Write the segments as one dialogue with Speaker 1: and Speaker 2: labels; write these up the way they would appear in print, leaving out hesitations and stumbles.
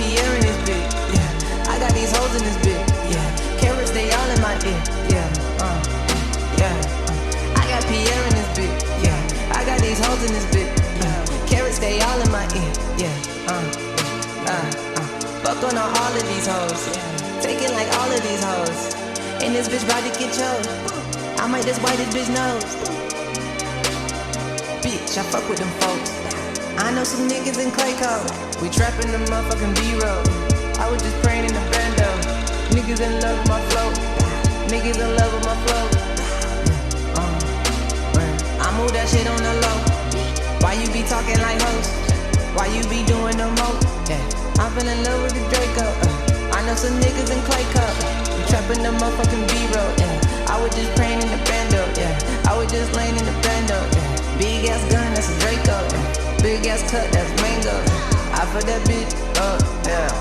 Speaker 1: Pierre in this bitch, yeah. I got these hoes in this bitch, yeah. Carrots, they all in my ear, yeah. I got Pierre in this bitch, yeah. I got these hoes in this bitch, yeah. Carrots, they all in my ear, yeah. Fuck on all of these hoes, yeah. Taking like all of these hoes. And this bitch about to get chose. I might just wipe this bitch nose. Bitch, I fuck with them folks. I know some niggas in clay coat. We trapping the motherfucking B-roll. I was just praying in the bando. Niggas in love with my flow. Niggas in love with my flow. I move that shit on the low. Why you be talking like hoes? Why you be doing the most? Yeah. I'm feeling in love with the Draco. I know some niggas in clay cup. We trapping the motherfucking B-roll. Yeah. I was just praying in the bando. Yeah. I was just laying in the bando. Yeah. Big ass gun, that's a Draco. Yeah. Big ass cut, that's mango. I put that bitch up, yeah.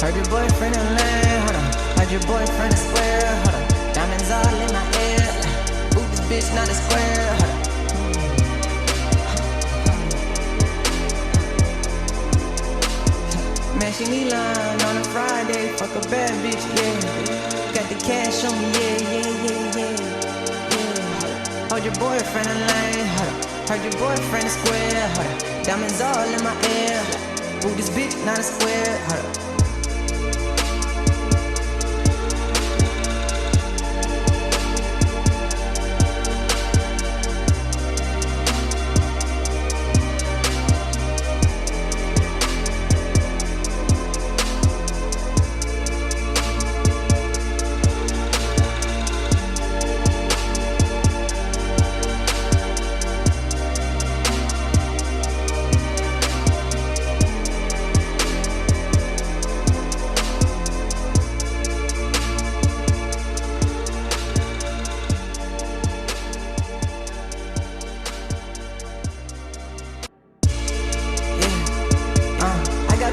Speaker 1: Heard your boyfriend in line, hold on. Heard your boyfriend a square, hold on. Diamonds all in my ear. Ooh, this bitch not a square, hold on. Man, she need line on a Friday, fuck a bad bitch, yeah. Got the cash on me, yeah. Hold your boyfriend in line, hold on. Heard your boyfriend a square, hold up. Diamonds all in my ear. Ooh, this bitch not a square, hold up.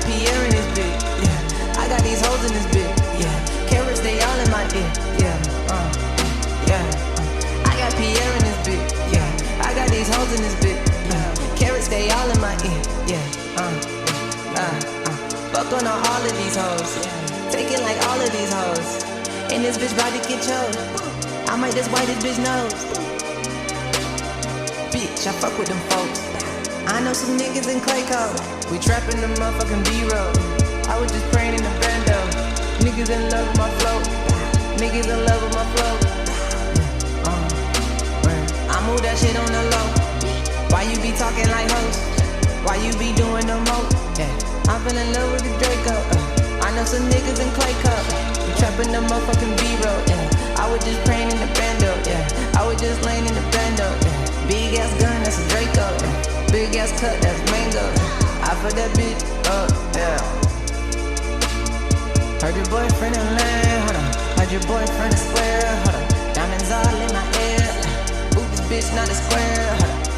Speaker 1: Pierre in this bitch, yeah. I got these hoes in this bitch, yeah. Carrots, they all in my ear, yeah. I got Pierre in this bitch, yeah. I got these hoes in this bitch, yeah. Carrots, they all in my ear, yeah. Fuck on all of these hoes, yeah. Taking like all of these hoes. And this bitch about to get chose. I might just wipe this bitch nose. Bitch, I fuck with them folks. I know some niggas in clay coat. We trapping the motherfucking B-roll. I was just praying in the bando. Niggas in love with my flow. Niggas in love with my flow. I move that shit on the low. Why you be talking like hoes? Why you be doing the most? Yeah. I'm feeling in love with the Draco. I know some niggas in clay cup. We trapping the motherfucking B-roll. Yeah. I was just praying in the bando. Yeah. I was just laying in the bando. Yeah. Big ass gun, that's a Draco. Yeah. Big ass cut, that's mango. I put that bitch up, yeah. Heard your boyfriend in line, hold on. Heard your boyfriend a square, hold on. Diamonds all in my ear. Ooh, this bitch not a square, hold on.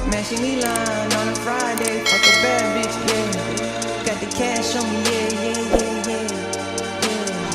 Speaker 1: Man, she need line on a Friday, fuck a bad bitch, yeah. Got the cash on me, yeah.